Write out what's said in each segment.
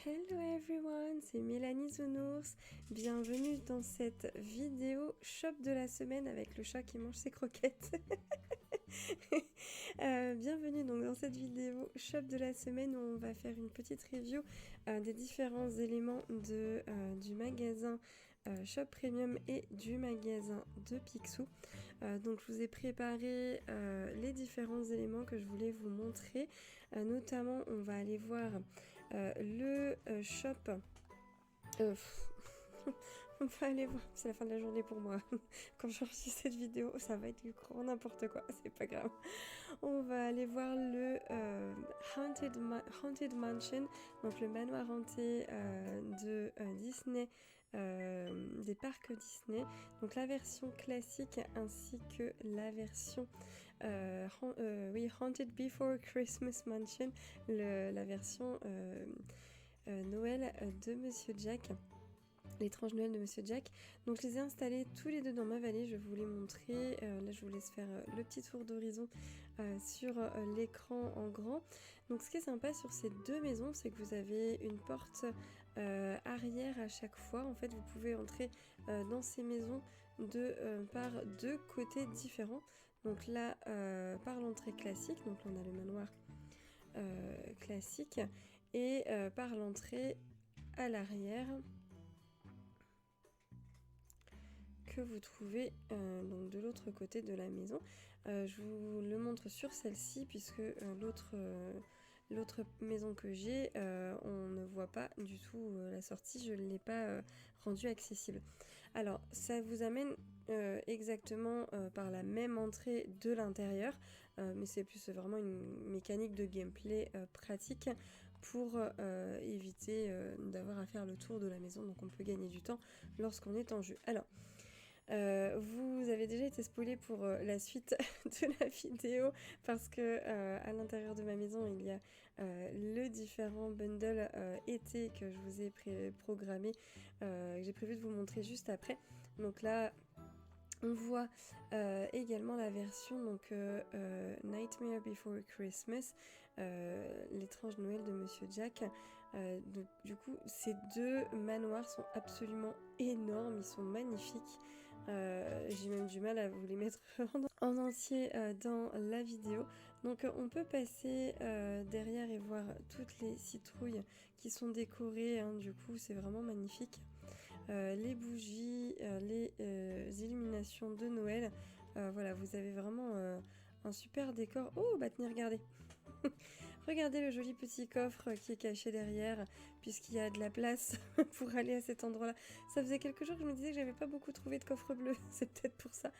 Hello everyone, c'est Mélanie Zounours. Bienvenue dans cette vidéo shop de la semaine avec le chat qui mange ses croquettes. Bienvenue donc dans cette vidéo shop de la semaine où on va faire une petite review des différents éléments du magasin Shop Premium et du magasin de Picsou. Donc je vous ai préparé les différents éléments que je voulais vous montrer. Notamment on va aller voir le shop... on va aller voir, c'est la fin de la journée pour moi. Quand j'enregistre cette vidéo, ça va être du grand n'importe quoi, c'est pas grave. On va aller voir le Haunted Mansion, donc le manoir hanté de Disney, des parcs Disney. Donc la version classique ainsi que la version Haunted Before Christmas Mansion, la version Noël de Monsieur Jack. L'étrange Noël de Monsieur Jack. Donc je les ai installés tous les deux dans ma vallée, je vais vous les montrer. Là je vous laisse faire le petit tour d'horizon sur l'écran en grand. Donc ce qui est sympa sur ces deux maisons, c'est que vous avez une porte arrière à chaque fois. En fait vous pouvez entrer dans ces maisons par deux côtés différents. Donc là par l'entrée classique, donc là on a le manoir classique, et par l'entrée à l'arrière que vous trouvez donc de l'autre côté de la maison. Je vous le montre sur celle-ci puisque l'autre maison que j'ai, on ne voit pas du tout la sortie, je ne l'ai pas rendue accessible. Alors ça vous amène exactement par la même entrée de l'intérieur, mais c'est plus vraiment une mécanique de gameplay pratique pour éviter d'avoir à faire le tour de la maison, donc on peut gagner du temps lorsqu'on est en jeu. Alors vous avez déjà été spoilé pour la suite de la vidéo parce que à l'intérieur de ma maison il y a le différent bundle été que je vous ai programmé, que j'ai prévu de vous montrer juste après. Donc là on voit également la version donc Nightmare Before Christmas, l'étrange Noël de Monsieur Jack. Du coup, ces deux manoirs sont absolument énormes, ils sont magnifiques. J'ai même du mal à vous les mettre en entier dans la vidéo. Donc on peut passer derrière et voir toutes les citrouilles qui sont décorées, hein, du coup c'est vraiment magnifique. Les bougies, les illuminations de Noël. Voilà, vous avez vraiment un super décor. Oh, bah tenez, regardez. Regardez le joli petit coffre qui est caché derrière, puisqu'il y a de la place pour aller à cet endroit-là. Ça faisait quelques jours que je me disais que j'avais pas beaucoup trouvé de coffre bleu, c'est peut-être pour ça.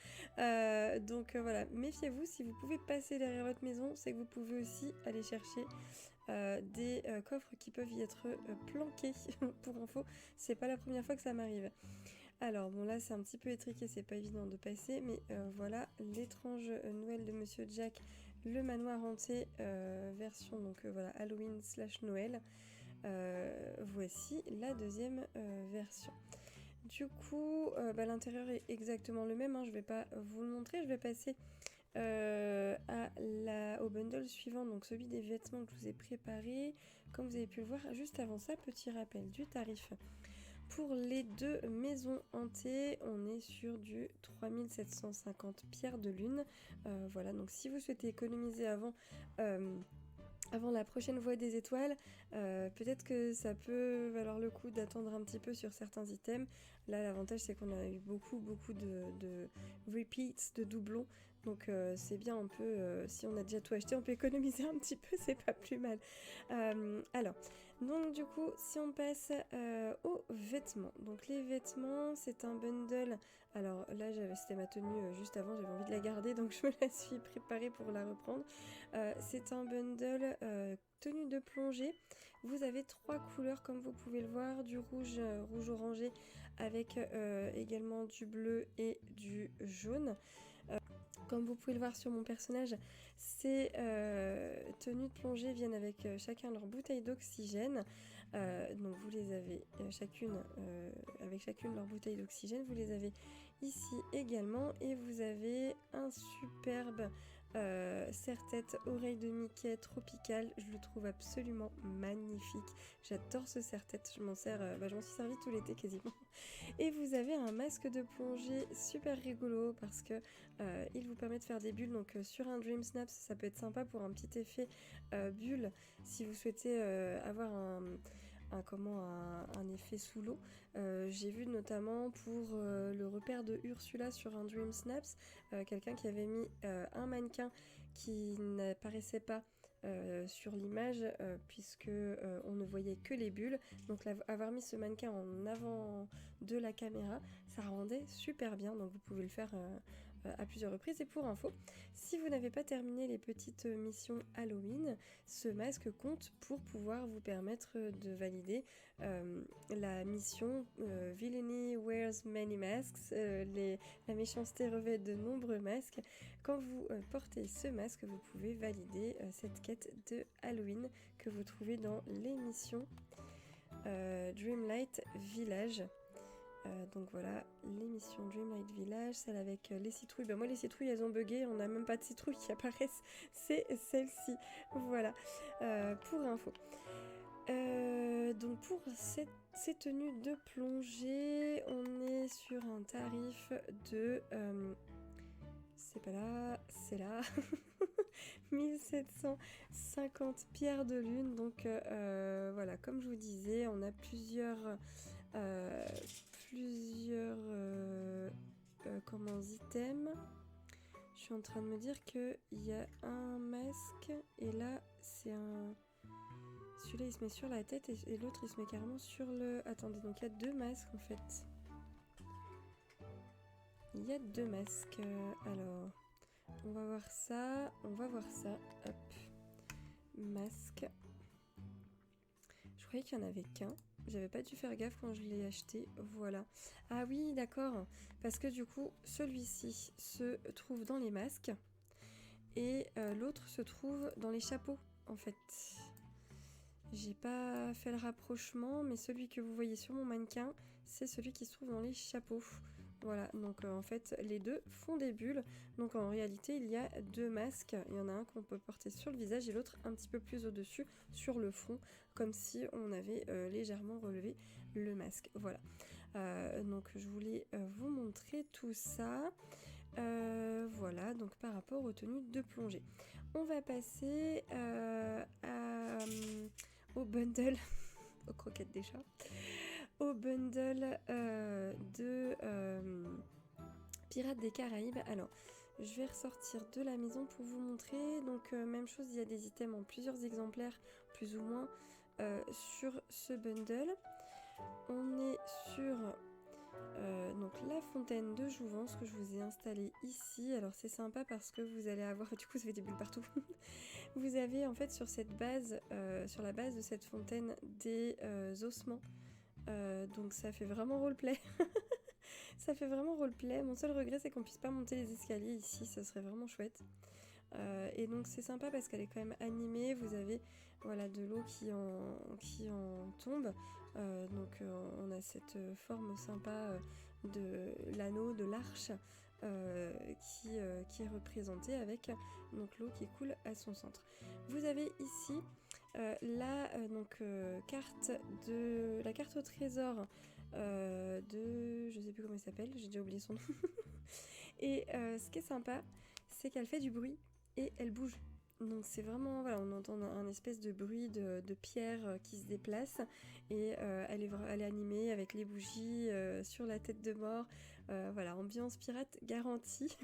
Donc voilà, méfiez-vous, si vous pouvez passer derrière votre maison, c'est que vous pouvez aussi aller chercher des coffres qui peuvent y être planqués. Pour info, c'est pas la première fois que ça m'arrive. Alors bon, là c'est un petit peu étriqué, c'est pas évident de passer, mais voilà l'étrange Noël de Monsieur Jack, le manoir hanté version donc voilà Halloween / Noël. Voici la deuxième version. Du coup l'intérieur est exactement le même, hein, je vais pas vous le montrer, je vais passer au bundle suivant, donc celui des vêtements que je vous ai préparé. Comme vous avez pu le voir juste avant ça, petit rappel du tarif. Pour les deux maisons hantées, on est sur du 3750 pierres de lune. Voilà, donc si vous souhaitez économiser avant la prochaine voie des étoiles, peut-être que ça peut valoir le coup d'attendre un petit peu sur certains items. Là, l'avantage, c'est qu'on a eu beaucoup de repeats, de doublons. Donc c'est bien, on peut, si on a déjà tout acheté, on peut économiser un petit peu, c'est pas plus mal. Alors, donc du coup, si on passe aux vêtements. Donc les vêtements, c'est un bundle. Alors là, c'était ma tenue juste avant, j'avais envie de la garder, donc je me la suis préparée pour la reprendre. C'est un bundle tenue de plongée. Vous avez trois couleurs comme vous pouvez le voir, du rouge orangé avec également du bleu et du jaune. Comme vous pouvez le voir sur mon personnage, ces tenues de plongée viennent avec chacun leur bouteille d'oxygène. Donc vous les avez avec chacune leur bouteille d'oxygène. Vous les avez ici également et vous avez un superbe serre-tête, oreille de Mickey tropical, je le trouve absolument magnifique. J'adore ce serre-tête, je m'en suis servi tout l'été quasiment. Et vous avez un masque de plongée super rigolo parce que il vous permet de faire des bulles. Donc sur un Dream Snaps, ça peut être sympa pour un petit effet bulle si vous souhaitez avoir un effet sous l'eau. J'ai vu notamment pour le repère de Ursula sur un Dream Snaps, quelqu'un qui avait mis un mannequin qui n'apparaissait pas sur l'image puisque on ne voyait que les bulles. Donc avoir mis ce mannequin en avant de la caméra, ça rendait super bien. Donc vous pouvez le faire à plusieurs reprises. Et pour info, si vous n'avez pas terminé les petites missions Halloween, ce masque compte pour pouvoir vous permettre de valider la mission Villainy Wears Many Masks, la méchanceté revêt de nombreux masques. Quand vous portez ce masque, vous pouvez valider cette quête de Halloween que vous trouvez dans l'émission Dreamlight Village. Donc voilà, l'émission Dreamlight Village, celle avec les citrouilles. Ben moi les citrouilles elles ont bugué, on n'a même pas de citrouilles qui apparaissent, c'est celle-ci. Voilà, pour info. Donc pour ces tenues de plongée, on est sur un tarif de... c'est pas là, c'est là. 1750 pierres de lune. Donc voilà, comme je vous disais, on a plusieurs items. Je suis en train de me dire qu'il y a un masque et là c'est un... Celui-là il se met sur la tête et l'autre il se met carrément sur le... Attendez, donc il y a deux masques en fait. Il y a deux masques. Alors, on va voir ça. Hop. Masque. Je croyais qu'il n'y en avait qu'un. J'avais pas dû faire gaffe quand je l'ai acheté. Voilà. Ah oui, d'accord. Parce que du coup, celui-ci se trouve dans les masques. Et l'autre se trouve dans les chapeaux, en fait. J'ai pas fait le rapprochement, mais celui que vous voyez sur mon mannequin, c'est celui qui se trouve dans les chapeaux. Voilà, donc en fait, les deux font des bulles. Donc en réalité, il y a deux masques. Il y en a un qu'on peut porter sur le visage et l'autre un petit peu plus au-dessus, sur le front, comme si on avait légèrement relevé le masque. Voilà. Donc je voulais vous montrer tout ça. Voilà, donc par rapport aux tenues de plongée. On va passer au bundle, aux croquettes des chats, au bundle de Pirates des Caraïbes. Alors, je vais ressortir de la maison pour vous montrer. Donc, même chose, il y a des items en plusieurs exemplaires, plus ou moins, sur ce bundle. On est sur donc la fontaine de jouvence que je vous ai installée ici. Alors c'est sympa parce que vous allez avoir, du coup ça fait des bulles partout. Vous avez en fait sur cette base, sur la base de cette fontaine des ossements. Donc ça fait vraiment roleplay. Ça fait vraiment roleplay. Mon seul regret c'est qu'on puisse pas monter les escaliers ici, ça serait vraiment chouette. Et donc c'est sympa parce qu'elle est quand même animée, vous avez voilà, de l'eau qui en tombe, donc on a cette forme sympa de l'anneau, de l'arche qui est représentée avec donc, l'eau qui coule à son centre. Vous avez ici la carte au trésor de... je sais plus comment elle s'appelle, j'ai déjà oublié son nom. Et ce qui est sympa, c'est qu'elle fait du bruit et elle bouge. Donc c'est vraiment, voilà, on entend un espèce de bruit de pierre qui se déplace et elle est animée avec les bougies sur la tête de mort. Voilà, ambiance pirate garantie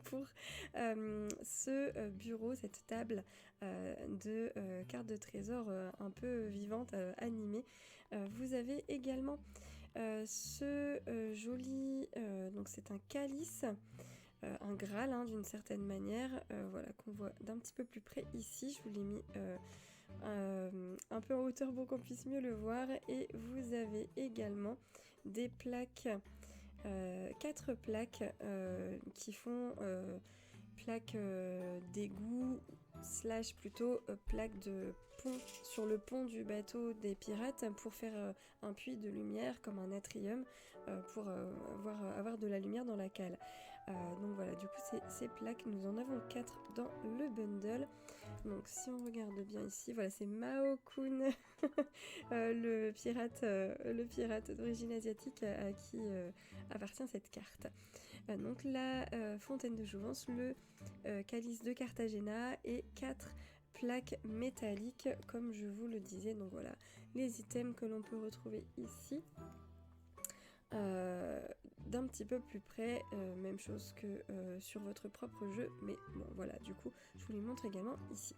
pour ce bureau, cette table de cartes de trésor un peu vivante, animée. Vous avez également ce joli, donc c'est un calice. Un Graal d'une certaine manière, voilà, qu'on voit d'un petit peu plus près ici. Je vous l'ai mis un peu en hauteur pour qu'on puisse mieux le voir. Et vous avez également des plaques, 4 plaques qui font plaques d'égout / plutôt plaques de pont sur le pont du bateau des pirates pour faire un puits de lumière comme un atrium pour avoir de la lumière dans la cale. Donc voilà, du coup ces plaques, nous en avons 4 dans le bundle. Donc si on regarde bien ici, voilà, c'est Mao-kun, le pirate d'origine asiatique à qui appartient cette carte. Donc la fontaine de jouvence, le calice de Cartagena et 4 plaques métalliques comme je vous le disais. Donc voilà les items que l'on peut retrouver ici. D'un petit peu plus près, même chose que sur votre propre jeu, mais bon voilà, du coup je vous les montre également ici.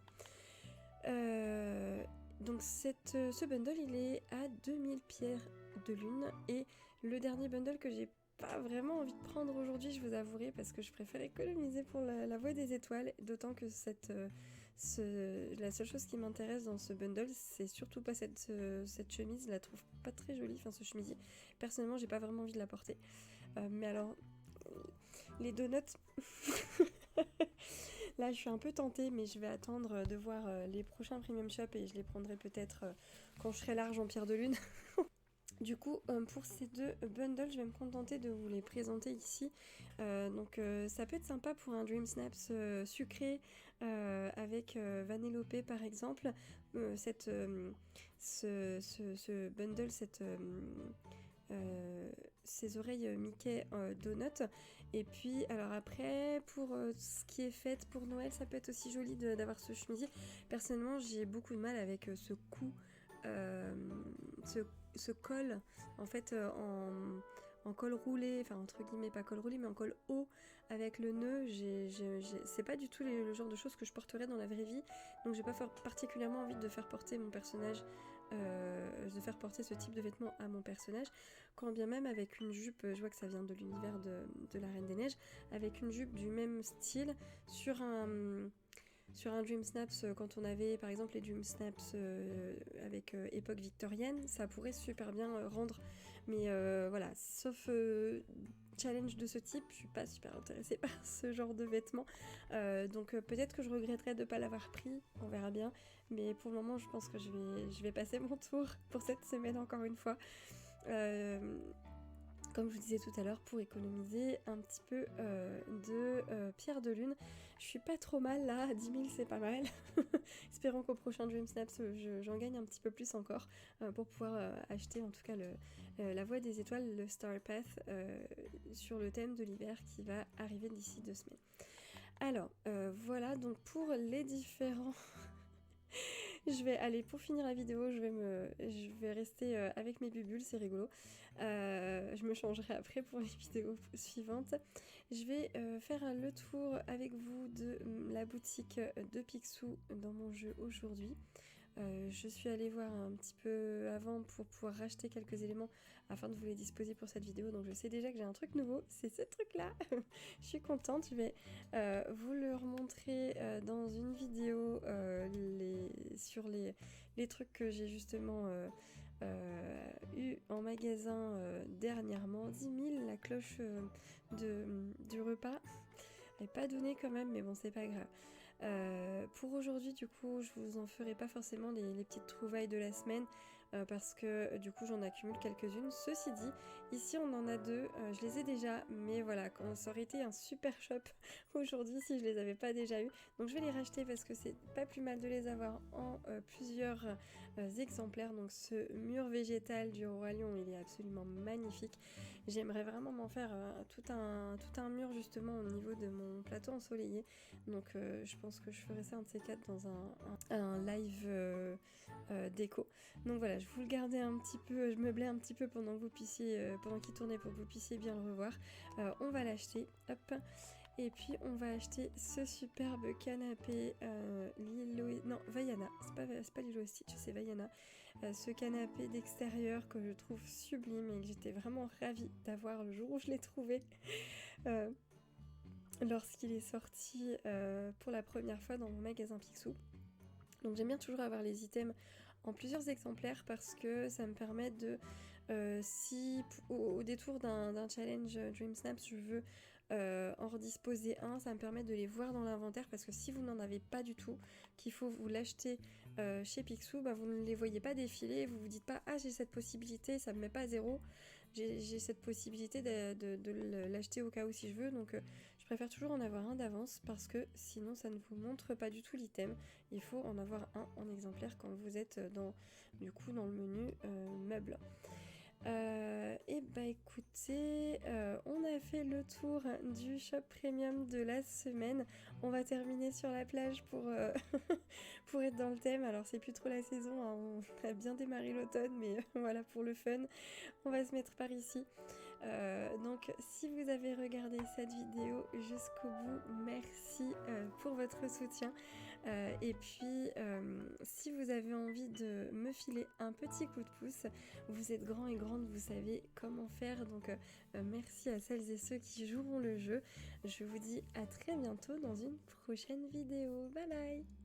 Donc ce bundle il est à 2000 pierres de lune, et le dernier bundle que j'ai pas vraiment envie de prendre aujourd'hui, je vous avouerai, parce que je préfère économiser pour la voie des étoiles, d'autant que la seule chose qui m'intéresse dans ce bundle, c'est surtout pas cette chemise, je la trouve pas très jolie, enfin ce chemisier, personnellement j'ai pas vraiment envie de la porter. Mais alors, les donuts, là je suis un peu tentée, mais je vais attendre de voir les prochains premium shop et je les prendrai peut-être quand je serai large en pierre de lune. Du coup, pour ces 2 bundles, je vais me contenter de vous les présenter ici. Donc ça peut être sympa pour un Dream Snaps sucré avec Vanellope par exemple. Ce bundle, ces oreilles Mickey Donut. Et puis alors après, pour ce qui est fait pour Noël, ça peut être aussi joli d'avoir ce chemisier. Personnellement, j'ai beaucoup de mal avec ce cou, ce col en fait en col roulé, enfin entre guillemets pas col roulé mais en col haut avec le nœud. C'est pas du tout le genre de choses que je porterais dans la vraie vie, donc j'ai pas particulièrement envie de faire porter mon personnage, de faire porter ce type de vêtements à mon personnage, quand bien même avec une jupe, je vois que ça vient de l'univers de la Reine des Neiges, avec une jupe du même style sur un Dream Snaps, quand on avait par exemple les Dream Snaps avec époque victorienne, ça pourrait super bien rendre. Mais voilà, sauf challenge de ce type, je suis pas super intéressée par ce genre de vêtements. Donc peut-être que je regretterais de ne pas l'avoir pris, on verra bien. Mais pour le moment, je pense que je vais passer mon tour pour cette semaine encore une fois. Comme je vous disais tout à l'heure, pour économiser un petit peu de pierre de lune. Je suis pas trop mal là, 10 000 c'est pas mal. Espérons qu'au prochain Dream Snaps j'en gagne un petit peu plus encore pour pouvoir acheter en tout cas la voie des étoiles, le Star Path, sur le thème de l'hiver qui va arriver d'ici 2 semaines. Alors voilà donc pour les différents... Je vais aller pour finir la vidéo, je vais rester avec mes bubules, c'est rigolo. Je me changerai après pour les vidéos suivantes. Je vais faire le tour avec vous de la boutique de Picsou dans mon jeu aujourd'hui. Je suis allée voir un petit peu avant pour pouvoir racheter quelques éléments afin de vous les disposer pour cette vidéo, donc je sais déjà que j'ai un truc nouveau, c'est ce truc là. Je suis contente, je vais vous le remontrer dans une vidéo sur les trucs que j'ai justement eu en magasin dernièrement. 10 000 la cloche du repas, elle n'est pas donnée quand même, mais bon c'est pas grave. Pour aujourd'hui du coup je vous en ferai pas forcément les petites trouvailles de la semaine parce que du coup j'en accumule quelques-unes. Ceci dit, ici on en a 2, je les ai déjà, mais voilà, ça aurait été un super shop aujourd'hui si je les avais pas déjà eu, donc je vais les racheter parce que c'est pas plus mal de les avoir en plusieurs exemplaires. Donc ce mur végétal du Roi Lion, il est absolument magnifique. J'aimerais vraiment m'en faire tout un mur justement au niveau de mon plateau ensoleillé, donc je pense que je ferai ça un de ces 4 dans un live déco. Donc voilà, je vous le gardais un petit peu, je meublais un petit peu pendant que vous puissiez, pendant qu'il tournait pour que vous puissiez bien le revoir. On va l'acheter, hop. Et puis on va acheter ce superbe canapé Vaiana, c'est pas Lilo Stitch, c'est Vaiana. Ce canapé d'extérieur que je trouve sublime et que j'étais vraiment ravie d'avoir le jour où je l'ai trouvé. Lorsqu'il est sorti pour la première fois dans mon magasin Picsou. Donc j'aime bien toujours avoir les items en plusieurs exemplaires parce que ça me permet de, si au détour d'un challenge Dream Snaps je veux en redisposer un, ça me permet de les voir dans l'inventaire parce que si vous n'en avez pas du tout, qu'il faut vous l'acheter chez Picsou, bah, vous ne les voyez pas défiler, vous vous dites pas ah j'ai cette possibilité, ça me met pas à zéro, j'ai cette possibilité de l'acheter au cas où si je veux, donc je préfère toujours en avoir un d'avance parce que sinon ça ne vous montre pas du tout l'item. Il faut en avoir un en exemplaire quand vous êtes dans le menu meubles. Et bah écoutez, on a fait le tour du shop premium de la semaine. On va terminer sur la plage pour, pour être dans le thème. Alors c'est plus trop la saison, hein, on a bien démarré l'automne, mais voilà, pour le fun, on va se mettre par ici. Donc si vous avez regardé cette vidéo jusqu'au bout, merci pour votre soutien. Et puis si vous avez envie de me filer un petit coup de pouce, vous êtes grands et grandes, vous savez comment faire. Donc merci à celles et ceux qui joueront le jeu. Je vous dis à très bientôt dans une prochaine vidéo. Bye bye.